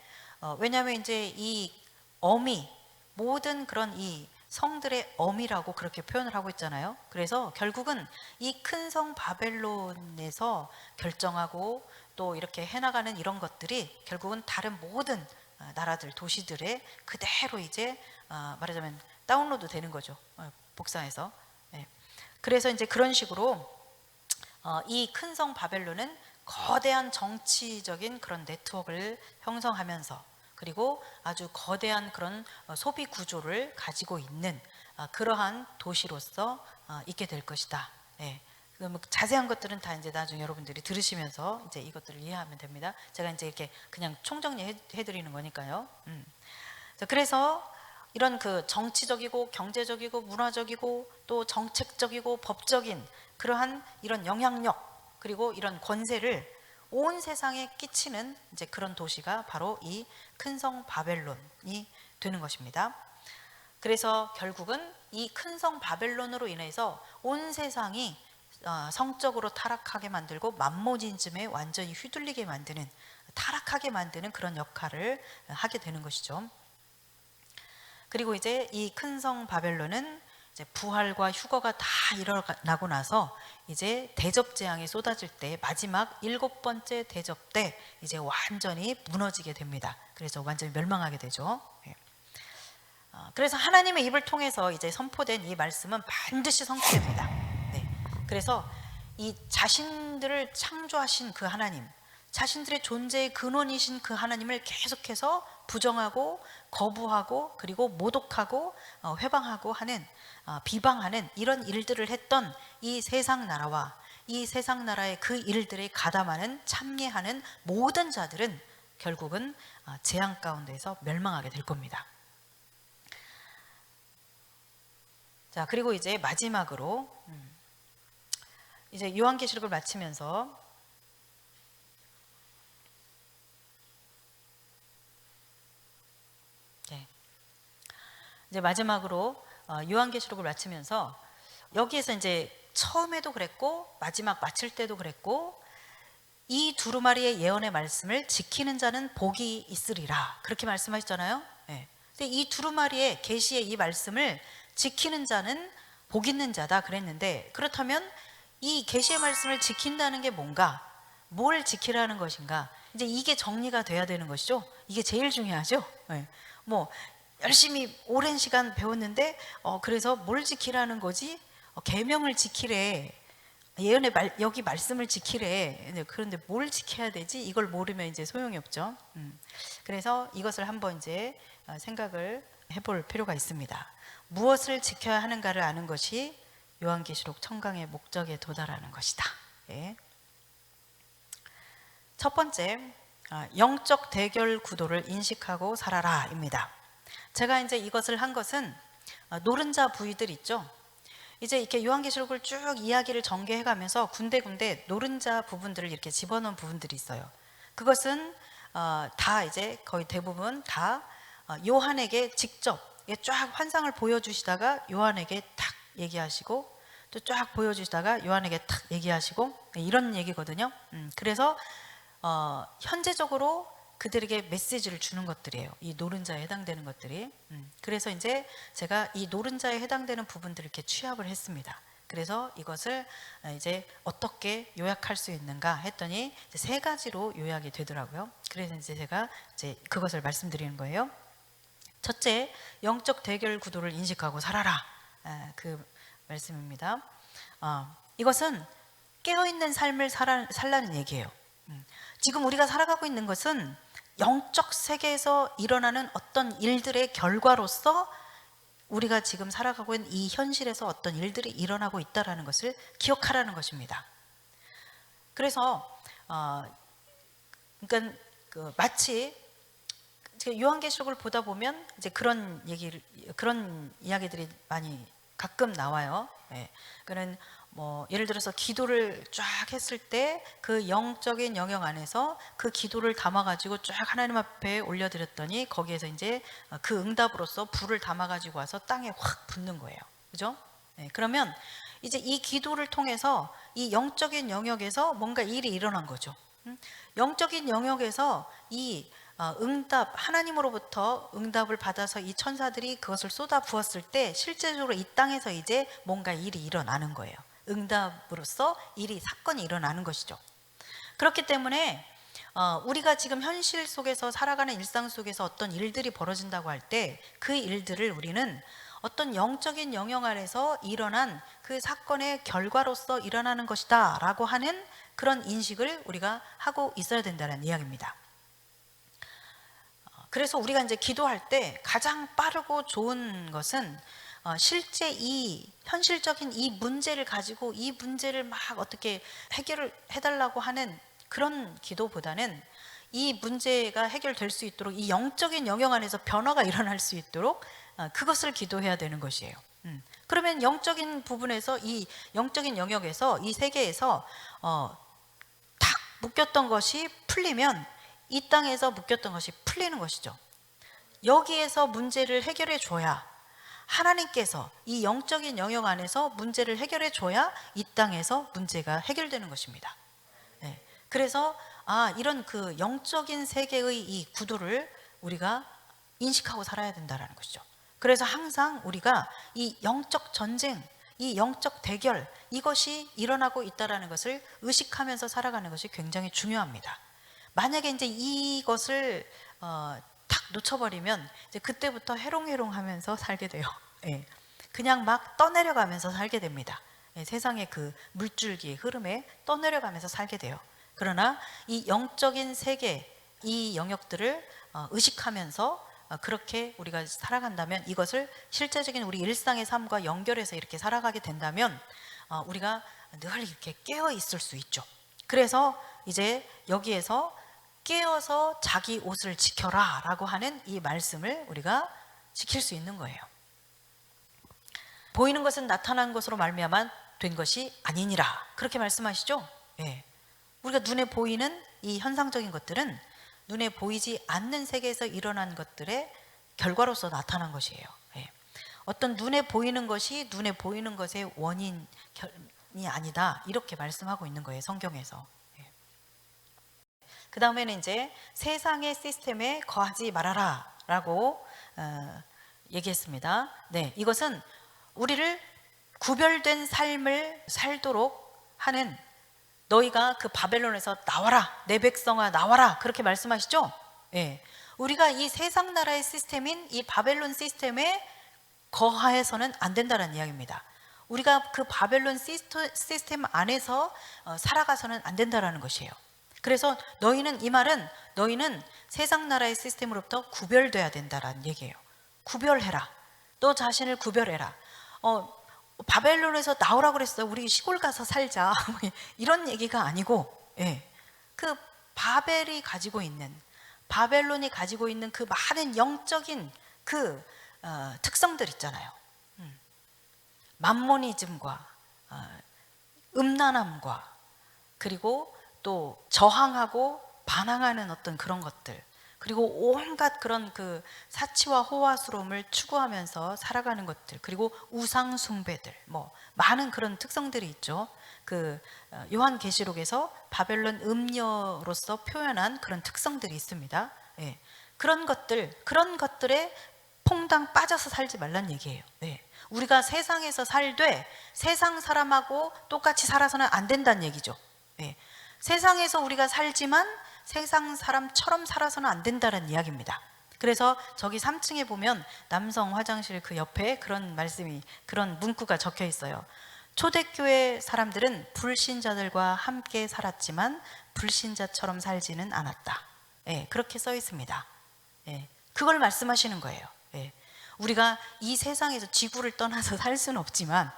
왜냐하면 이제 이 어미, 모든 그런 이 성들의 어미라고 그렇게 표현을 하고 있잖아요. 그래서 결국은 이 큰 성 바벨론에서 결정하고 또 이렇게 해나가는 이런 것들이 결국은 다른 모든 나라들, 도시들에 그대로 이제 말하자면 다운로드 되는 거죠. 복사해서. 그래서 이제 그런 식으로 이 큰 성 바벨론은 거대한 정치적인 그런 네트워크를 형성하면서, 그리고 아주 거대한 그런 소비 구조를 가지고 있는 그러한 도시로서 있게 될 것이다. 뭐 자세한 것들은 다 이제 나중에 여러분들이 들으시면서 이제 이것들을 이해하면 됩니다. 제가 이제 이렇게 그냥 총정리해 드리는 거니까요. 자, 그래서 이런 그 정치적이고 경제적이고 문화적이고 또 정책적이고 법적인 그러한 이런 영향력, 그리고 이런 권세를 온 세상에 끼치는 이제 그런 도시가 바로 이 큰 성 바벨론이 되는 것입니다. 그래서 결국은 이 큰 성 바벨론으로 인해서 온 세상이 성적으로 타락하게 만들고 만모진즘에 완전히 휘둘리게 만드는, 타락하게 만드는 그런 역할을 하게 되는 것이죠. 그리고 이제 이 큰 성 바벨론은 이제 부활과 휴거가 다 일어나고 나서 이제 대접 재앙이 쏟아질 때 마지막 7번째 대접 때 이제 완전히 무너지게 됩니다. 그래서 완전히 멸망하게 되죠. 그래서 하나님의 입을 통해서 이제 선포된 이 말씀은 반드시 성취됩니다. 네. 그래서 이 자신들을 창조하신 그 하나님, 자신들의 존재의 근원이신 그 하나님을 계속해서 부정하고 거부하고 그리고 모독하고 회방하고 하는 비방하는 이런 일들을 했던 이 세상 나라와 이 세상 나라의 그 일들에 가담하는 참여하는 모든 자들은 결국은 재앙 가운데서 멸망하게 될 겁니다. 자, 그리고 이제 마지막으로 이제 요한계시록을 마치면서 이제 마지막으로 요한계시록을 마치면서 여기에서 이제 처음에도 그랬고 마지막 마칠 때도 그랬고 이 두루마리의 예언의 말씀을 지키는 자는 복이 있으리라 그렇게 말씀하셨잖아요. 네. 근데 이 두루마리의 계시의 이 말씀을 지키는 자는 복 있는 자다 그랬는데 그렇다면 이 계시의 말씀을 지킨다는 게 뭔가? 뭘 지키라는 것인가? 이제 이게 정리가 돼야 되는 것이죠. 이게 제일 중요하죠. 네. 뭐 열심히 오랜 시간 배웠는데 그래서 뭘 지키라는 거지? 계명을 지키래. 예언의 여기 말씀을 지키래. 그런데 뭘 지켜야 되지? 이걸 모르면 이제 소용이 없죠. 그래서 이것을 한번 이제 생각을 해볼 필요가 있습니다. 무엇을 지켜야 하는가를 아는 것이 요한계시록 청강의 목적에 도달하는 것이다. 예. 첫 번째, 영적 대결 구도를 인식하고 살아라입니다. 제가 이제 이것을 한 것은 노른자 부위들 있죠. 이제 이렇게 요한계시록을 쭉 이야기를 전개해가면서 군데군데 노른자 부분들을 이렇게 집어넣은 부분들이 있어요. 그것은 다 이제 거의 대부분 다 요한에게 직접 쫙 환상을 보여주시다가 요한에게 탁 얘기하시고 또 쫙 보여주시다가 요한에게 탁 얘기하시고 이런 얘기거든요. 그래서 현재적으로 그들에게 메시지를 주는 것들이에요. 이 노른자에 해당되는 것들이. 그래서 이제 제가 이 노른자에 해당되는 부분들을 이렇게 취합을 했습니다. 그래서 이것을 이제 어떻게 요약할 수 있는가 했더니 이제 세 가지로 요약이 되더라고요. 그래서 이제 제가 이제 그것을 말씀드리는 거예요. 첫째, 영적 대결 구도를 인식하고 살아라. 그 말씀입니다. 이것은 깨어있는 삶을 살라는 얘기예요. 지금 우리가 살아가고 있는 것은 영적 세계에서 일어나는 어떤 일들의 결과로서 우리가 지금 살아가고 있는 이 현실에서 어떤 일들이 일어나고 있다는 것을 기억하라는 것입니다. 그래서 그러니까 마치 요한계시록을 보다 보면 이제 그런 이야기들이 많이 가끔 나와요. 예. 그는 뭐 예를 들어서 기도를 쫙 했을 때 그 영적인 영역 안에서 그 기도를 담아가지고 쫙 하나님 앞에 올려드렸더니 거기에서 이제 그 응답으로서 불을 담아가지고 와서 땅에 확 붙는 거예요. 그죠? 네, 그러면 이제 이 기도를 통해서 이 영적인 영역에서 뭔가 일이 일어난 거죠. 영적인 영역에서 이 응답, 하나님으로부터 응답을 받아서 이 천사들이 그것을 쏟아 부었을 때 실제적으로 이 땅에서 이제 뭔가 일이 일어나는 거예요. 응답으로서 사건이 일어나는 것이죠. 그렇기 때문에 우리가 지금 현실 속에서 살아가는 일상 속에서 어떤 일들이 벌어진다고 할 때 그 일들을 우리는 어떤 영적인 영역 안에서 일어난 그 사건의 결과로서 일어나는 것이다 라고 하는 그런 인식을 우리가 하고 있어야 된다는 이야기입니다. 그래서 우리가 이제 기도할 때 가장 빠르고 좋은 것은 실제 이 현실적인 이 문제를 가지고 이 문제를 막 어떻게 해결을 해달라고 하는 그런 기도보다는 이 문제가 해결될 수 있도록 이 영적인 영역 안에서 변화가 일어날 수 있도록 그것을 기도해야 되는 것이에요. 그러면 영적인 부분에서 이 영적인 영역에서 이 세계에서 탁 묶였던 것이 풀리면 이 땅에서 묶였던 것이 풀리는 것이죠. 여기에서 문제를 해결해 줘야 하나님께서 이 영적인 영역 안에서 문제를 해결해 줘야 이 땅에서 문제가 해결되는 것입니다. 네. 그래서 이런 그 영적인 세계의 이 구도를 우리가 인식하고 살아야 된다는 것이죠. 그래서 항상 우리가 이 영적 전쟁, 이 영적 대결, 이것이 일어나고 있다는 것을 의식하면서 살아가는 것이 굉장히 중요합니다. 만약에 이제 이것을 탁 놓쳐버리면 이제 그때부터 해롱해롱하면서 살게 돼요. 예. 그냥 막 떠내려가면서 살게 됩니다. 예, 세상의 그 물줄기의 흐름에 떠내려가면서 살게 돼요. 그러나 이 영적인 세계, 이 영역들을 의식하면서 그렇게 우리가 살아간다면, 이것을 실제적인 우리 일상의 삶과 연결해서 이렇게 살아가게 된다면 우리가 늘 이렇게 깨어 있을 수 있죠. 그래서 이제 여기에서 깨어서 자기 옷을 지켜라 라고 하는 이 말씀을 우리가 지킬 수 있는 거예요. 보이는 것은 나타난 것으로 말미암아 된 것이 아니니라, 그렇게 말씀하시죠. 예. 우리가 눈에 보이는 이 현상적인 것들은 눈에 보이지 않는 세계에서 일어난 것들의 결과로서 나타난 것이에요. 예. 어떤 눈에 보이는 것이 눈에 보이는 것의 원인이 아니다, 이렇게 말씀하고 있는 거예요, 성경에서. 예. 그 다음에는 이제 세상의 시스템에 거하지 말아라 라고 얘기했습니다. 네, 이것은 우리를 구별된 삶을 살도록 하는, 너희가 그 바벨론에서 나와라, 내 백성아 나와라, 그렇게 말씀하시죠. 예. 우리가 이 세상 나라의 시스템인 이 바벨론 시스템에 거하해서는 안 된다는 이야기입니다. 우리가 그 바벨론 시스템 안에서 살아가서는 안 된다는 것이에요. 그래서 너희는, 이 말은 너희는 세상 나라의 시스템으로부터 구별돼야 된다는 얘기예요. 구별해라. 너 자신을 구별해라. 바벨론에서 나오라고 그랬어요. 우리 시골 가서 살자. 이런 얘기가 아니고, 예. 그 바벨이 가지고 있는, 바벨론이 가지고 있는 그 많은 영적인 그 특성들 있잖아요. 맘모니즘과 음란함과, 그리고 또 저항하고 반항하는 어떤 그런 것들, 그리고 온갖 그런 그 사치와 호화스러움을 추구하면서 살아가는 것들, 그리고 우상 숭배들, 뭐 많은 그런 특성들이 있죠. 그 요한계시록에서 바벨론 음녀로서 표현한 그런 특성들이 있습니다. 예. 그런 것들에 퐁당 빠져서 살지 말란 얘기예요. 네. 우리가 세상에서 살되 세상 사람하고 똑같이 살아서는 안 된다는 얘기죠. 네. 세상에서 우리가 살지만 세상 사람처럼 살아서는 안 된다는 이야기입니다. 그래서 저기 3층에 보면 남성 화장실 그 옆에 그런 말씀이, 그런 문구가 적혀 있어요. 초대교회 사람들은 불신자들과 함께 살았지만 불신자처럼 살지는 않았다. 예, 그렇게 써 있습니다. 예, 그걸 말씀하시는 거예요. 예, 우리가 이 세상에서 지구를 떠나서 살 수는 없지만,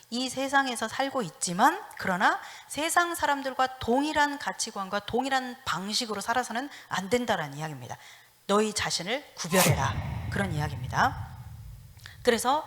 이 세상에서 살고 있지만, 그러나 세상 사람들과 동일한 가치관과 동일한 방식으로 살아서는 안 된다는 이야기입니다. 너희 자신을 구별해라, 그런 이야기입니다. 그래서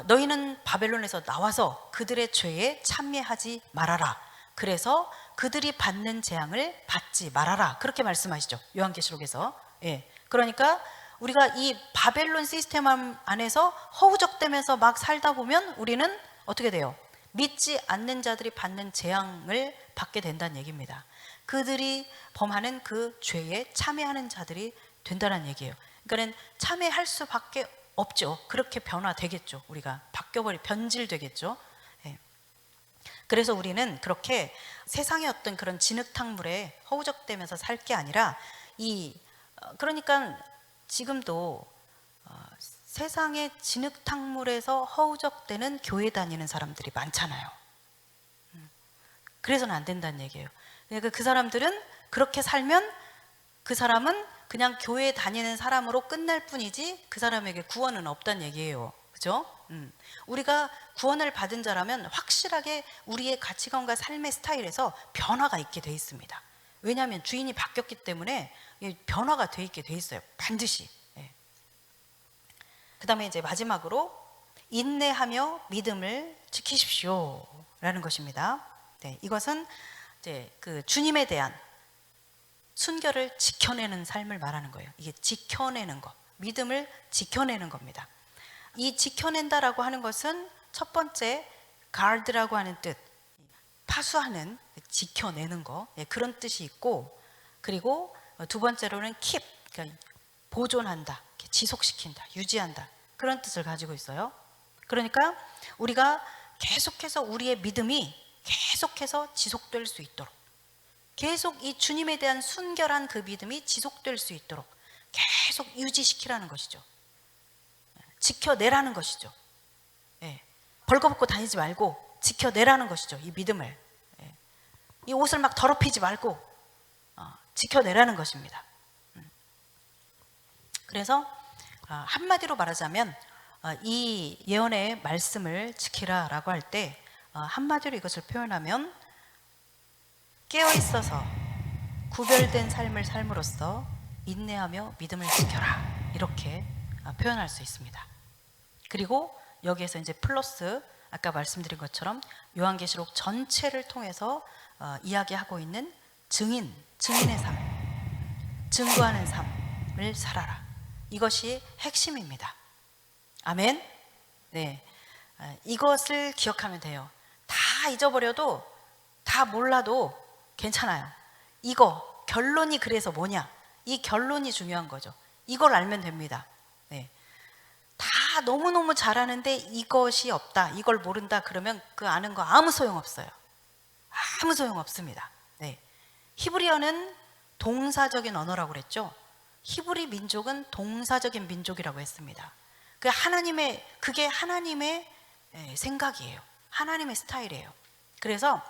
너희는 바벨론에서 나와서 그들의 죄에 참여하지 말아라. 그래서 그들이 받는 재앙을 받지 말아라, 그렇게 말씀하시죠, 요한계시록에서. 예, 그러니까 우리가 이 바벨론 시스템 안에서 허우적대면서 막 살다 보면 우리는 어떻게 돼요? 믿지 않는 자들이 받는 재앙을 받게 된다는 얘기입니다. 그들이 범하는 그 죄에 참여하는 자들이 된다는 얘기예요. 그러니까 참여할 수밖에 없죠. 그렇게 변화되겠죠. 우리가 변질되겠죠. 예. 그래서 우리는 그렇게 세상의 어떤 그런 진흙탕물에 허우적대면서 살 게 아니라, 그러니까 지금도 세상의 진흙탕물에서 허우적대는 교회 다니는 사람들이 많잖아요. 그래서는 안 된다는 얘기예요. 그러니까 그 사람들은 그렇게 살면 그 사람은 그냥 교회 다니는 사람으로 끝날 뿐이지 그 사람에게 구원은 없다는 얘기예요. 그죠? 우리가 구원을 받은 자라면 확실하게 우리의 가치관과 삶의 스타일에서 변화가 있게 돼 있습니다. 왜냐하면 주인이 바뀌었기 때문에 변화가 돼 있게 돼 있어요. 반드시. 그 다음에 이제 마지막으로 인내하며 믿음을 지키십시오 라는 것입니다. 네, 이것은 이제 그 주님에 대한 순결을 지켜내는 삶을 말하는 거예요. 이게 지켜내는 것, 믿음을 지켜내는 겁니다. 이 지켜낸다라고 하는 것은 첫 번째 guard라고 하는 뜻, 파수하는, 지켜내는 거, 그런 뜻이 있고, 그리고 두 번째로는 keep, 그러니까 보존한다, 지속시킨다, 유지한다, 그런 뜻을 가지고 있어요. 그러니까 우리가 계속해서 우리의 믿음이 계속해서 지속될 수 있도록, 계속 이 주님에 대한 순결한 그 믿음이 지속될 수 있도록 계속 유지시키라는 것이죠. 지켜내라는 것이죠. 예. 벌거벗고 다니지 말고 지켜내라는 것이죠. 이 믿음을. 예. 이 옷을 막 더럽히지 말고 지켜내라는 것입니다. 그래서 한마디로 말하자면 이 예언의 말씀을 지키라라고 할 때 한마디로 이것을 표현하면 깨어있어서 구별된 삶을 삶으로써 인내하며 믿음을 지켜라, 이렇게 표현할 수 있습니다. 그리고 여기에서 이제 플러스 아까 말씀드린 것처럼 요한계시록 전체를 통해서 이야기하고 있는 증인의 삶, 증거하는 삶을 살아라. 이것이 핵심입니다. 아멘. 네, 이것을 기억하면 돼요. 다 잊어버려도, 다 몰라도 괜찮아요. 이거 결론이 그래서 뭐냐? 이 결론이 중요한 거죠. 이걸 알면 됩니다. 네. 다 너무너무 잘하는데 이것이 없다, 이걸 모른다 그러면 그 아는 거 아무 소용없어요. 아무 소용없습니다. 네. 히브리어는 동사적인 언어라고 그랬죠. 히브리 민족은 동사적인 민족이라고 했습니다. 그게 하나님의 생각이에요. 하나님의 스타일이에요. 그래서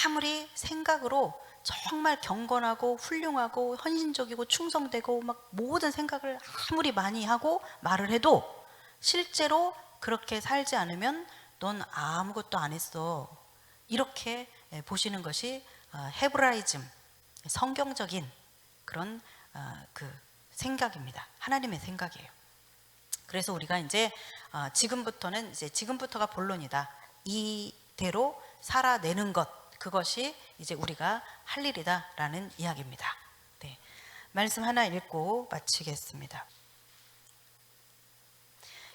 아무리 생각으로 정말 경건하고 훌륭하고 헌신적이고 충성되고 막 모든 생각을 아무리 많이 하고 말을 해도 실제로 그렇게 살지 않으면 넌 아무것도 안 했어, 이렇게 보시는 것이 헤브라이즘, 성경적인 그런 그 생각입니다. 하나님의 생각이에요. 그래서 우리가 이제 지금부터가 본론이다, 이대로 살아내는 것, 그것이 이제 우리가 할 일이다라는 이야기입니다. 네, 말씀 하나 읽고 마치겠습니다.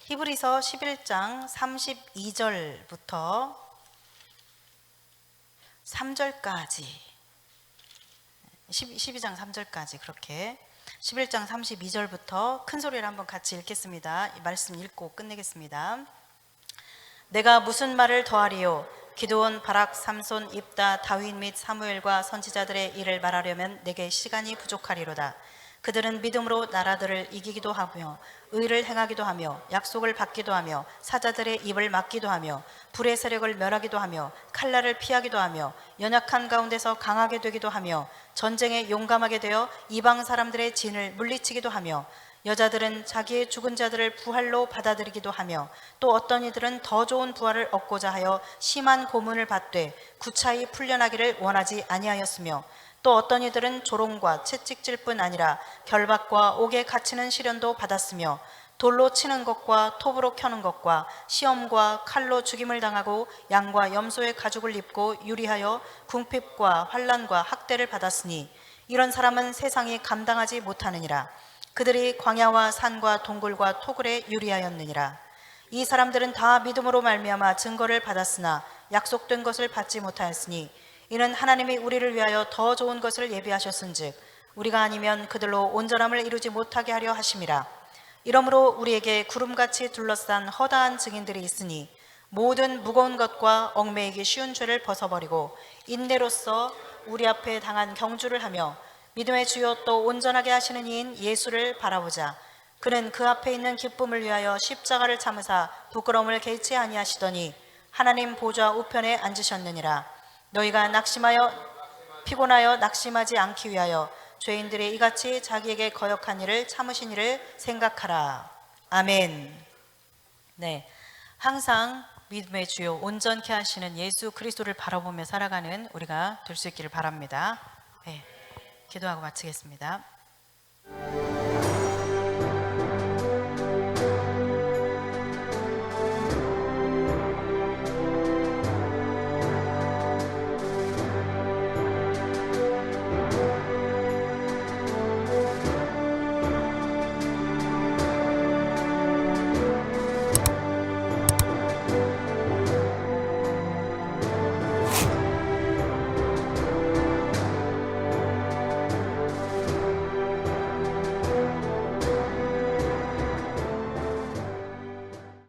히브리서 11장 32절부터 3절까지, 12장 3절까지 그렇게 11장 32절부터 큰 소리를 한번 같이 읽겠습니다. 이 말씀 읽고 끝내겠습니다. 내가 무슨 말을 더하리요? 기드온, 바락, 삼손, 입다, 다윗 및 사무엘과 선지자들의 일을 말하려면 내게 시간이 부족하리로다. 그들은 믿음으로 나라들을 이기기도 하며 의를 행하기도 하며 약속을 받기도 하며 사자들의 입을 막기도 하며 불의 세력을 멸하기도 하며 칼날을 피하기도 하며 연약한 가운데서 강하게 되기도 하며 전쟁에 용감하게 되어 이방 사람들의 진을 물리치기도 하며 여자들은 자기의 죽은 자들을 부활로 받아들이기도 하며 또 어떤 이들은 더 좋은 부활을 얻고자 하여 심한 고문을 받되 구차히 풀려나기를 원하지 아니하였으며 또 어떤 이들은 조롱과 채찍질뿐 아니라 결박과 옥에 갇히는 시련도 받았으며 돌로 치는 것과 톱으로 켜는 것과 시험과 칼로 죽임을 당하고 양과 염소의 가죽을 입고 유리하여 궁핍과 환난과 학대를 받았으니 이런 사람은 세상이 감당하지 못하느니라. 그들이 광야와 산과 동굴과 토굴에 유리하였느니라. 이 사람들은 다 믿음으로 말미암아 증거를 받았으나 약속된 것을 받지 못하였으니 이는 하나님이 우리를 위하여 더 좋은 것을 예비하셨은즉 우리가 아니면 그들로 온전함을 이루지 못하게 하려 하심이라. 이러므로 우리에게 구름같이 둘러싼 허다한 증인들이 있으니 모든 무거운 것과 얽매이기 쉬운 죄를 벗어버리고 인내로써 우리 앞에 당한 경주를 하며 믿음의 주요 또 온전하게 하시는 이인 예수를 바라보자. 그는 그 앞에 있는 기쁨을 위하여 십자가를 참으사 부끄러움을 개의치 아니하시더니 하나님 보좌 우편에 앉으셨느니라. 너희가 피곤하여 낙심하지 않기 위하여 죄인들이 이같이 자기에게 거역한 일을 참으신 일을 생각하라. 아멘. 네, 항상 믿음의 주요 온전케 하시는 예수 그리스도를 바라보며 살아가는 우리가 될 수 있기를 바랍니다. 네, 기도하고 마치겠습니다.